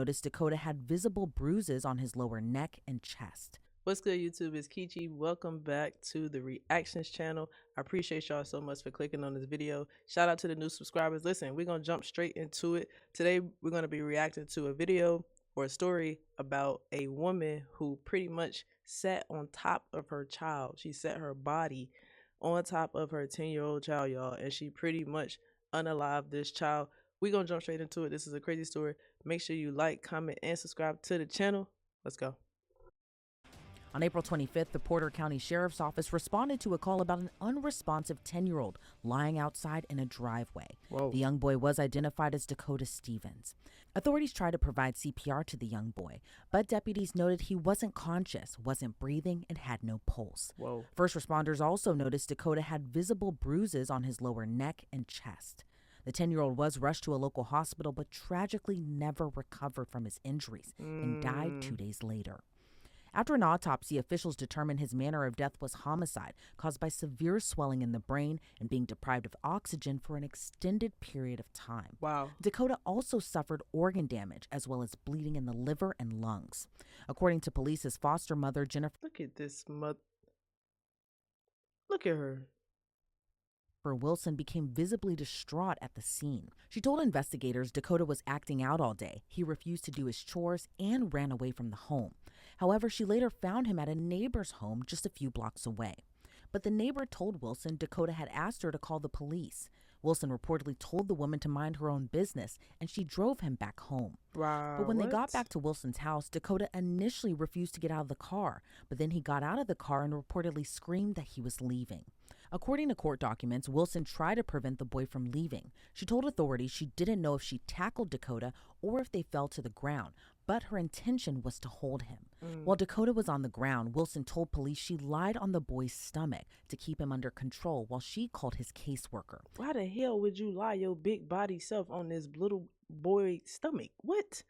Noticed Dakota had visible bruises on his lower neck and chest. What's good, YouTube? It's Kichi. Welcome back to the Reactions channel. I appreciate y'all so much for clicking on this video. Shout out to the new subscribers. Listen, we're going to jump straight into it. Today, we're going to be reacting to a video or a story about a woman who pretty much sat on top of her child. She set her body on top of her 10-year-old child, y'all, and she pretty much unalived this child. We're going to jump straight into it. This is a crazy story. Make sure you like, comment, and subscribe to the channel. Let's go. On April 25th, the Porter County Sheriff's Office responded to a call about an unresponsive 10-year-old lying outside in a driveway. Whoa. The young boy was identified as Dakota Stevens. Authorities tried to provide CPR to the young boy, but deputies noted he wasn't conscious, wasn't breathing, and had no pulse. Whoa. First responders also noticed Dakota had visible bruises on his lower neck and chest. The 10-year-old was rushed to a local hospital, but tragically never recovered from his injuries and died 2 days later. After an autopsy, officials determined his manner of death was homicide caused by severe swelling in the brain and being deprived of oxygen for an extended period of time. Wow. Dakota also suffered organ damage as well as bleeding in the liver and lungs. According to police, his foster mother, Jennifer Look at this mother. Look at her. Wilson, became visibly distraught at the scene. She told investigators Dakota was acting out all day. He refused to do his chores and ran away from the home. However, she later found him at a neighbor's home just a few blocks away. But the neighbor told Wilson Dakota had asked her to call the police. Wilson reportedly told the woman to mind her own business, and she drove him back home. Wow. But when they got back to Wilson's house, Dakota initially refused to get out of the car, but then he got out of the car and reportedly screamed that he was leaving. According to court documents, Wilson tried to prevent the boy from leaving. She told authorities she didn't know if she tackled Dakota or if they fell to the ground, but her intention was to hold him. While Dakota was on the ground, Wilson told police she lied on the boy's stomach to keep him under control while she called his caseworker. Why the hell would you lie your big body self on this little boy's stomach? What?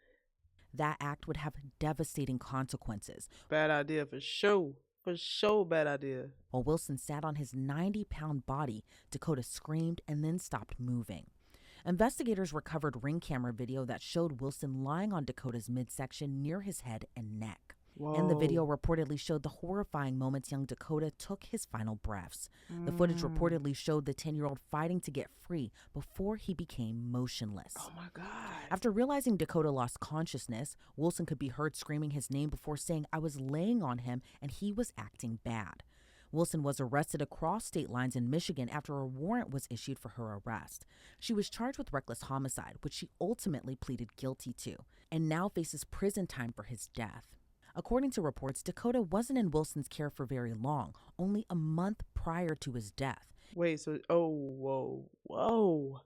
That act would have devastating consequences. Bad idea for sure. For sure, bad idea. While Wilson sat on his 90-pound body, Dakota screamed and then stopped moving. Investigators recovered ring camera video that showed Wilson lying on Dakota's midsection near his head and neck. Whoa. And the video reportedly showed the horrifying moments young Dakota took his final breaths. The footage reportedly showed the 10-year-old fighting to get free before he became motionless. Oh my God. After realizing Dakota lost consciousness, Wilson could be heard screaming his name before saying, "I was laying on him and he was acting bad." Wilson was arrested across state lines in Michigan after a warrant was issued for her arrest. She was charged with reckless homicide, which she ultimately pleaded guilty to, and now faces prison time for his death. According to reports, Dakota wasn't in Wilson's care for very long, only a month prior to his death. Wait, so, whoa.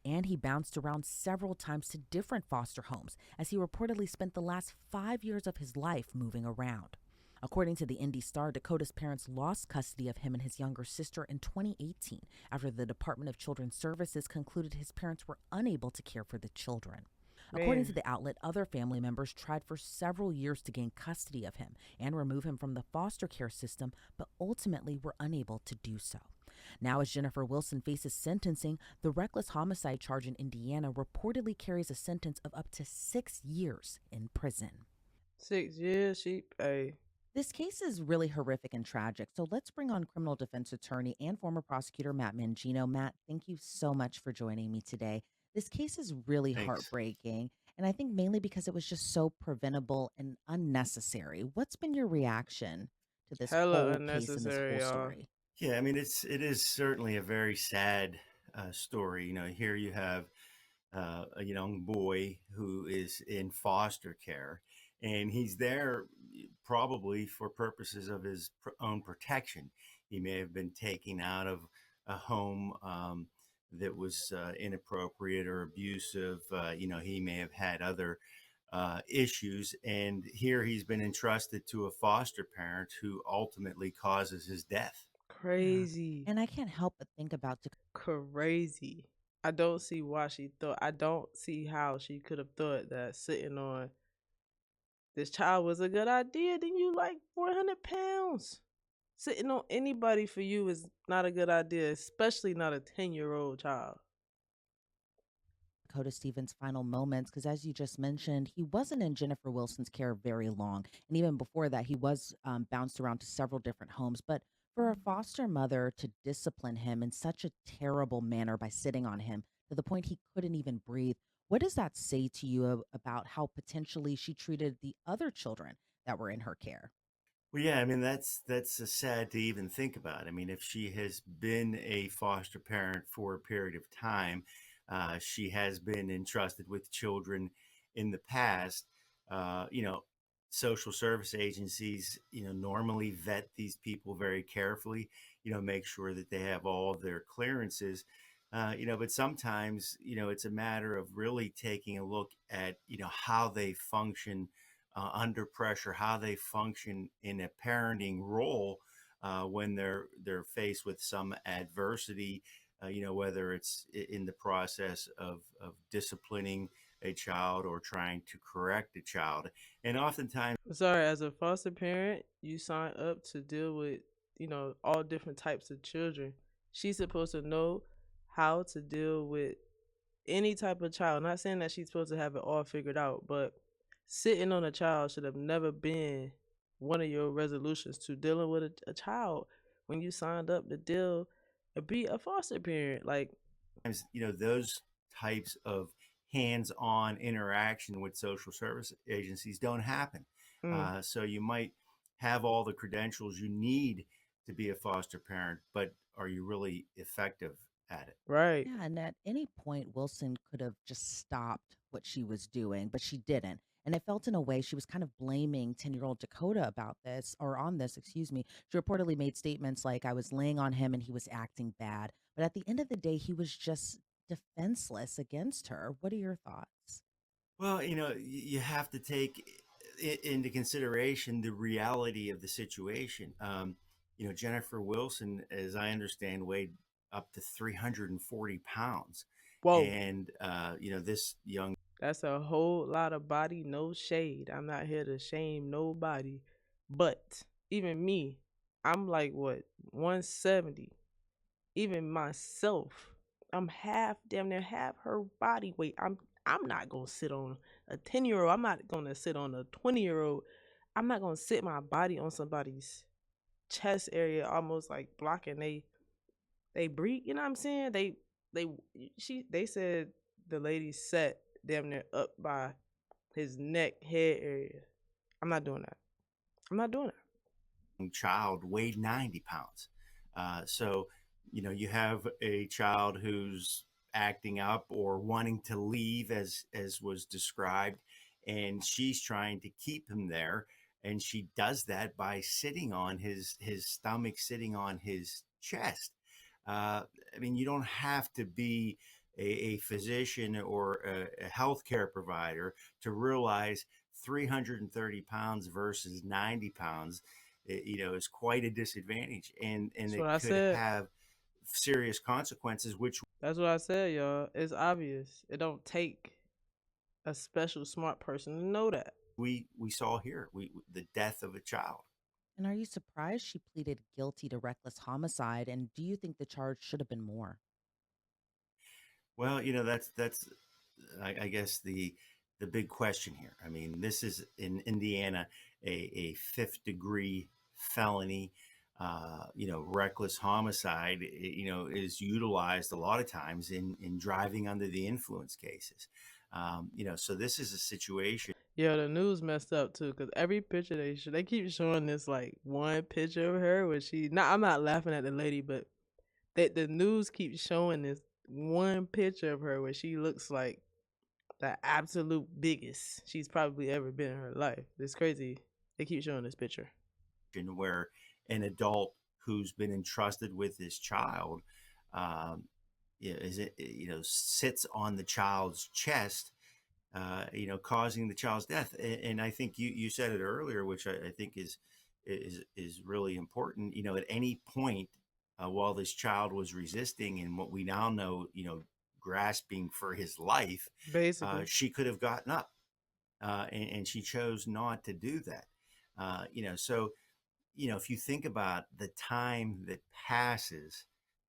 And he bounced around several times to different foster homes, as he reportedly spent the last 5 years of his life moving around. According to the Indy Star, Dakota's parents lost custody of him and his younger sister in 2018 after the Department of Children's Services concluded his parents were unable to care for the children. According to the outlet, other family members tried for several years to gain custody of him and remove him from the foster care system, but ultimately were unable to do so. Now, as Jennifer Wilson faces sentencing, the reckless homicide charge in Indiana reportedly carries a sentence of up to 6 years in prison. 6 years, hey. This case is really horrific and tragic, so let's bring on criminal defense attorney and former prosecutor Matt Mangino. Matt, thank you so much for joining me today. This case is really heartbreaking, and I think mainly because it was just so preventable and unnecessary. What's been your reaction to this Hella whole case and unnecessary, this y'all. whole story? Yeah, I mean, it is certainly a very sad story. You know, here you have a young boy who is in foster care, and he's there probably for purposes of his own protection. He may have been taken out of a home that was inappropriate or abusive. You know, he may have had other issues, and here he's been entrusted to a foster parent who ultimately causes his death. Crazy. And I can't help but think about Crazy. I don't see why she thought, I don't see how she could have thought that sitting on this child was a good idea. Then you like 400 pounds. Sitting on anybody for you is not a good idea, especially not a 10-year-old child. Dakota Stevens' final moments because, as you just mentioned, he wasn't in Jennifer Wilson's care very long. And even before that, he was bounced around to several different homes. But for a foster mother to discipline him in such a terrible manner by sitting on him to the point he couldn't even breathe, what does that say to you about how potentially she treated the other children that were in her care? Well, yeah, I mean that's sad to even think about. I mean, if she has been a foster parent for a period of time, she has been entrusted with children in the past. You know, social service agencies, normally vet these people very carefully. Make sure that they have all of their clearances. But sometimes, it's a matter of really taking a look at, how they function under pressure, how they function in a parenting role when they're faced with some adversity. Whether it's in the process of disciplining a child or trying to correct a child, and oftentimes, Sorry, as a foster parent, you sign up to deal with, all different types of children. She's supposed to know how to deal with any type of child. Not saying that she's supposed to have it all figured out, but sitting on a child should have never been one of your resolutions to dealing with a child when you signed up to deal be a foster parent. Like, those types of hands-on interaction with social service agencies don't happen. mm, So you might have all the credentials you need to be a foster parent, but are you really effective at it? right. Yeah, and at any point, Wilson could have just stopped what she was doing, but she didn't. And I felt in a way she was kind of blaming 10-year-old Dakota about this, or on this, excuse me. She reportedly made statements like, I was laying on him and he was acting bad. But at the end of the day, he was just defenseless against her. What are your thoughts? Well, you have to take into consideration the reality of the situation. Jennifer Wilson, as I understand, weighed up to 340 pounds. Whoa. And, this young That's a whole lot of body, no shade. I'm not here to shame nobody. But even me, I'm like what, 170. Even myself, I'm half, damn near half her body weight. I'm not gonna sit on a 10-year-old. I'm not gonna sit on a 20-year-old. I'm not gonna sit my body on somebody's chest area, almost like blocking they breathe. You know what I'm saying? They they said the lady sat damn near up by his neck, head area. I'm not doing that. I'm not doing that. child weighed 90 pounds. So, you have a child who's acting up or wanting to leave, as was described, and she's trying to keep him there. And she does that by sitting on his stomach, sitting on his chest. I mean, you don't have to be a physician or a healthcare provider to realize 330 pounds versus 90 pounds, is quite a disadvantage, and That's it what I could said. have serious consequences, which That's what I said, y'all. It's obvious. It don't take a special smart person to know that. we saw here, the death of a child. And are you surprised she pleaded guilty to reckless homicide? And do you think the charge should have been more? Well, that's I guess the big question here. I mean, this is in Indiana a fifth degree felony. Reckless homicide, is utilized a lot of times in driving under the influence cases. So this is a situation. Yeah, the news messed up too, cause every picture they keep showing this like one picture of her where she. Not, I'm not laughing at the lady, but the news keeps showing this one picture of her where she looks like the absolute biggest she's probably ever been in her life. It's crazy. They keep showing this picture. Where an adult who's been entrusted with this child, um, is it, sits on the child's chest, causing the child's death. And I think you said it earlier, which I think is really important. At any point, while this child was resisting and what we now know, grasping for his life, Basically. she could have gotten up, and she chose not to do that. So if you think about the time that passes,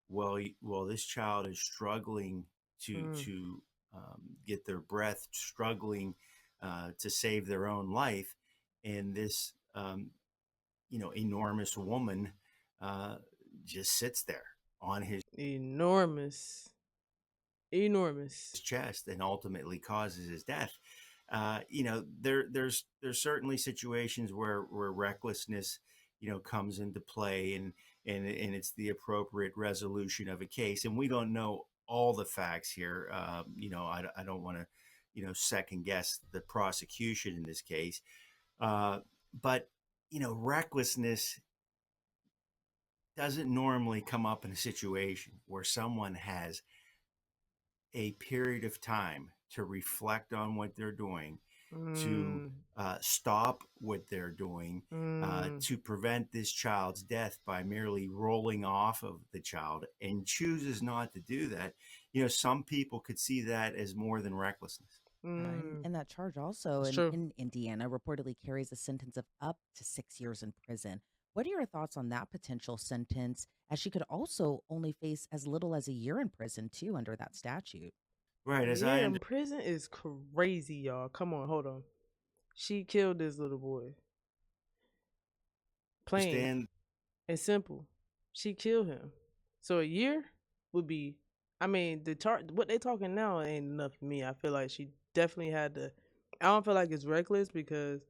well, this child is struggling to Mm. get their breath, struggling to save their own life. And this, enormous woman uh, just sits there on his Enormous. Enormous. chest and ultimately causes his death. There's certainly situations where recklessness, comes into play, and it's the appropriate resolution of a case. And we don't know all the facts here. I don't want to, second guess the prosecution in this case. But recklessness doesn't normally come up in a situation where someone has a period of time to reflect on what they're doing, to Mm, stop what they're doing, mm, to prevent this child's death by merely rolling off of the child, and chooses not to do that. Some people could see that as more than recklessness. And, mm. and that charge also That's in, true. in Indiana reportedly carries a sentence of up to 6 years in prison. What are your thoughts on that potential sentence, as she could also only face as little as a year in prison, too, under that statute? Right, A as I year in prison is crazy, y'all. Come on, hold on. She killed this little boy. Plain understand. and simple. She killed him. So a year would be. I mean, what they talking now ain't enough for me. I feel like she definitely had to. I don't feel like it's reckless because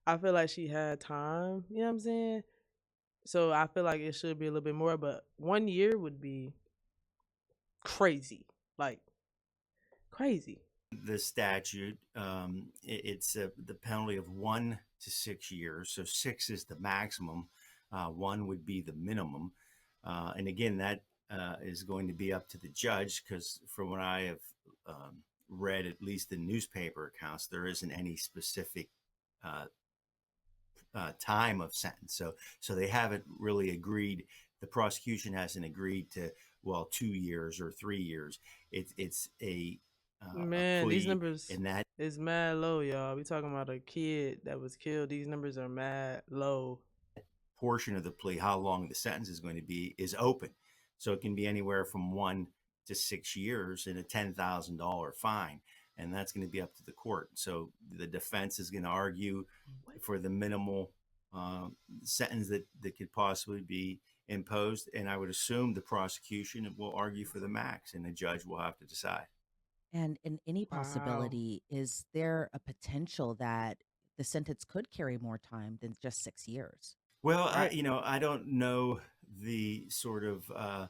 I feel like she had time. You know what I'm saying? So I feel like it should be a little bit more, but 1 year would be crazy, like crazy. The statute, it's the penalty of 1 to 6 years. So 6 is the maximum, 1 would be the minimum. And again, that is going to be up to the judge, because from what I have read, at least in newspaper accounts, there isn't any specific uh, time of sentence. So they haven't really agreed. The prosecution hasn't agreed to, well, 2 years or 3 years. It's a Man, these plea, numbers and that is mad low, y'all. We talking about a kid that was killed. These numbers are mad low. portion of the plea, how long the sentence is going to be, is open. So it can be anywhere from 1 to 6 years and a $10,000 fine. And that's going to be up to the court. So the defense is going to argue for the minimal sentence that could possibly be imposed. And I would assume the prosecution will argue for the max, and the judge will have to decide. And in any Wow. possibility, is there a potential that the sentence could carry more time than just 6 years? Well, Right. I don't know the sort of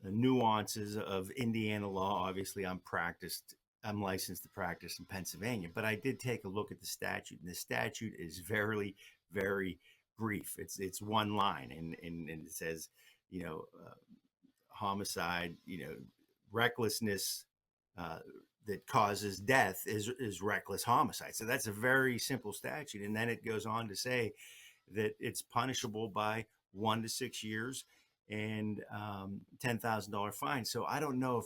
nuances of Indiana law. Obviously, I'm licensed to practice in Pennsylvania, but I did take a look at the statute, and the statute is very, very brief. It's one line, and it says, you know, uh, homicide, recklessness uh, that causes death is reckless homicide. So that's a very simple statute, and then it goes on to say that it's punishable by 1 to 6 years and $10,000 fine. So I don't know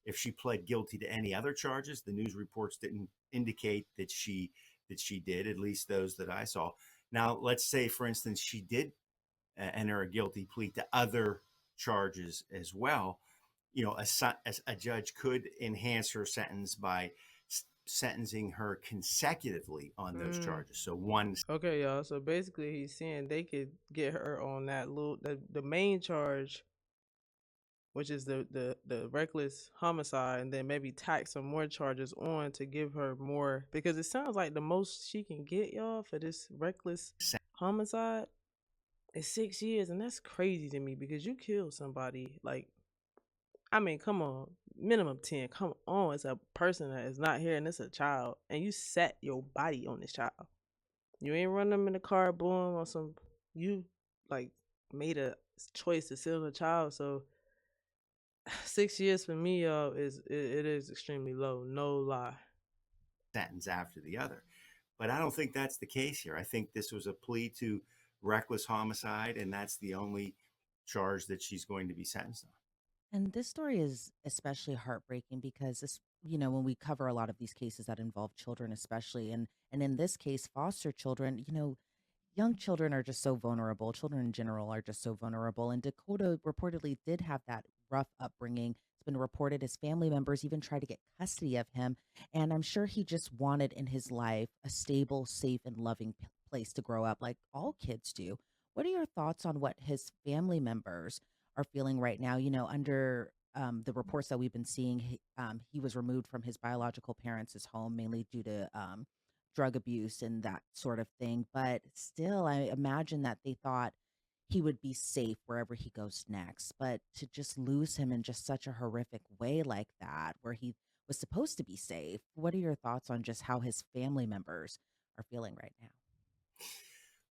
if she pled guilty to any other charges. The news reports didn't indicate that she did, at least those that I saw. Now, let's say, for instance, she did enter a guilty plea to other charges as well. A judge could enhance her sentence by sentencing her consecutively on those Mm. charges. So one. Okay, y'all. So basically, he's saying they could get her on that the main charge, which is the reckless homicide, and then maybe tack some more charges on to give her more, because it sounds like the most she can get, y'all, for this reckless homicide is 6 years, and that's crazy to me because you killed somebody. Like, I mean, come on, minimum 10. Come on, it's a person that is not here, and it's a child, and you set your body on this child. You ain't run them in the car, boom, or some. You like made a choice to kill a child, so 6 years for me, y'all, it is extremely low. No lie. Sentence after the other. But I don't think that's the case here. I think this was a plea to reckless homicide, and that's the only charge that she's going to be sentenced on. And this story is especially heartbreaking because when we cover a lot of these cases that involve children, especially, and in this case, foster children, young children are just so vulnerable. Children in general are just so vulnerable. And Dakota reportedly did have that rough upbringing, been reported his family members even tried to get custody of him. And I'm sure he just wanted in his life a stable, safe, and loving place to grow up like all kids do. What are your thoughts on what his family members are feeling right now? Under the reports that we've been seeing, he was removed from his biological parents' home mainly due to drug abuse and that sort of thing. But still, I imagine that they thought he would be safe wherever he goes next. But to just lose him in just such a horrific way like that, where he was supposed to be safe, what are your thoughts on just how his family members are feeling right now?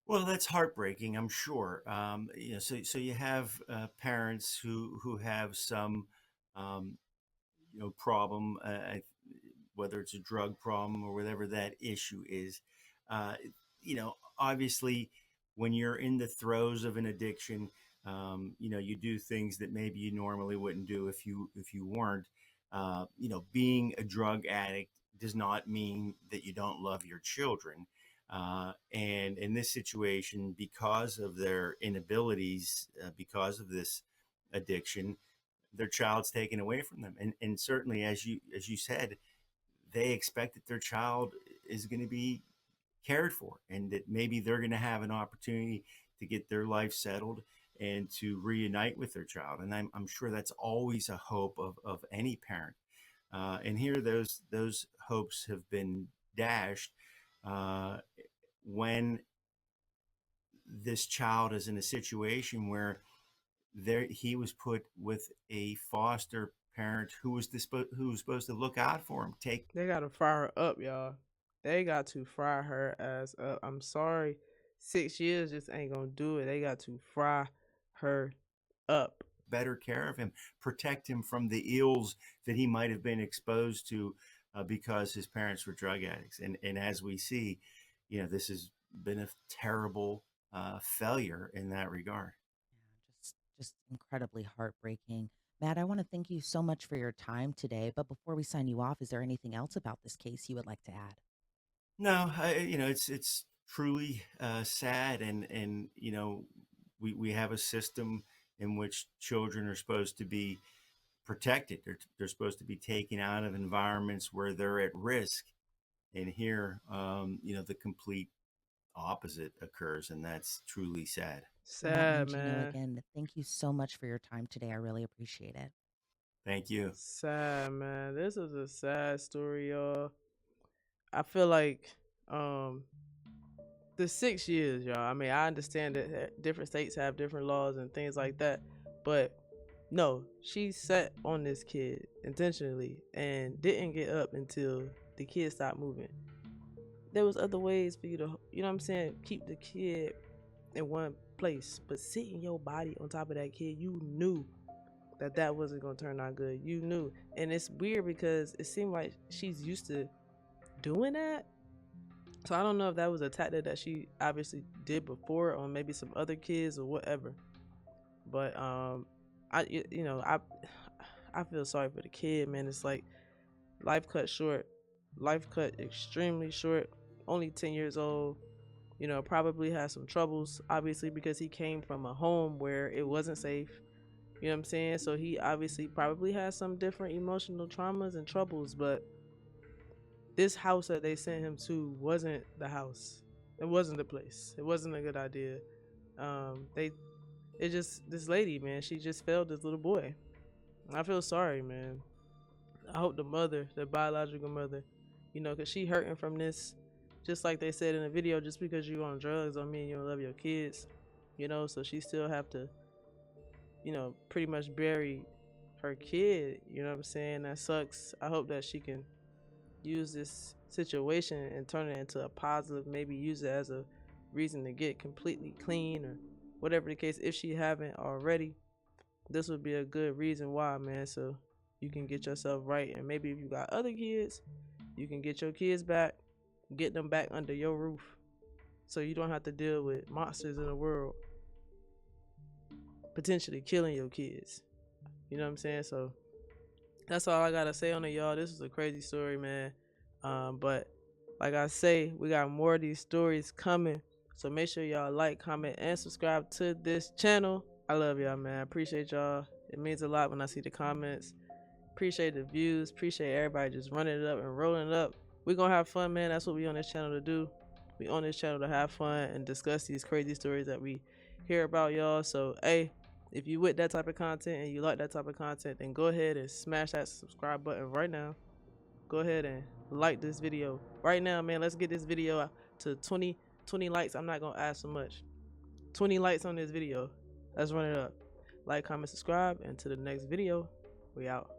Well, that's heartbreaking, I'm sure. So you have parents who have some um, problem, whether it's a drug problem or whatever that issue is. Uh, Obviously, when you're in the throes of an addiction, you do things that maybe you normally wouldn't do if you weren't. Being a drug addict does not mean that you don't love your children. And in this situation, because of their inabilities, because of this addiction, their child's taken away from them. And certainly, as you said, they expect that their child is going to be cared for, and that maybe they're going to have an opportunity to get their life settled and to reunite with their child. And I'm sure that's always a hope of any parent. And here, those hopes have been dashed uh, when this child is in a situation where he was put with a foster parent who was supposed to look out for him, take. They gotta fire her up, y'all. They got to fry her ass up. I'm sorry. 6 years just ain't gonna do it. They got to fry her up. Better care of him, protect him from the ills that he might have been exposed to because his parents were drug addicts. And as we see, this has been a terrible failure in that regard. Yeah, just incredibly heartbreaking. Matt, I want to thank you so much for your time today. But before we sign you off, is there anything else about this case you would like to add? No, it's truly sad, and we have a system in which children are supposed to be protected. They're supposed to be taken out of environments where they're at risk, and here, the complete opposite occurs, and that's truly sad. Well, Matt Sad, Mangino, man. again, thank you so much for your time today. I really appreciate it. Thank you. Sad, man. This is a sad story, y'all. I feel like um the 6 years, y'all. I mean, I understand that different states have different laws and things like that, but no, she set on this kid intentionally and didn't get up until the kid stopped moving. There was other ways for you to, you know what I'm saying, keep the kid in one place, but sitting your body on top of that kid, you knew that that wasn't gonna turn out good. You knew, and it's weird because it seemed like she's used to doing that. So I don't know if that was a tactic that she obviously did before on maybe some other kids or whatever. But I feel sorry for the kid, man. It's like life cut short, life cut extremely short. Only 10 years old. Probably has some troubles, obviously, because he came from a home where it wasn't safe. You know what I'm saying? So he obviously probably has some different emotional traumas and troubles, but this house that they sent him to wasn't the house. It wasn't the place. It wasn't a good idea. They, it just this lady, man. She just failed this little boy. I feel sorry, man. I hope the mother, the biological mother, cause she hurting from this. Just like they said in the video, just because you on drugs don't mean you don't love your kids. So she still have to, pretty much bury her kid. You know what I'm saying? That sucks. I hope that she can use this situation and turn it into a positive, maybe use it as a reason to get completely clean or whatever the case. If she haven't already, this would be a good reason why, man. So you can get yourself right, and maybe if you got other kids, you can get your kids back, get them back under your roof, so you don't have to deal with monsters in the world potentially killing your kids. You know what I'm saying? So that's all I gotta say on it, y'all. This is a crazy story, man. But like I say, we got more of these stories coming. So make sure y'all like, comment, and subscribe to this channel. I love y'all, man. I appreciate y'all. It means a lot when I see the comments. Appreciate the views. Appreciate everybody just running it up and rolling it up. We gonna have fun, man. That's what we on this channel to do. We on this channel to have fun and discuss these crazy stories that we hear about, y'all. So, hey, if you with that type of content and you like that type of content, then go ahead and smash that subscribe button right now. Go ahead and like this video right now, man. Let's get this video to 20 likes. I'm not gonna ask so much. 20 likes on this video. Let's run it up. Like, comment, subscribe, and to the next video. We out.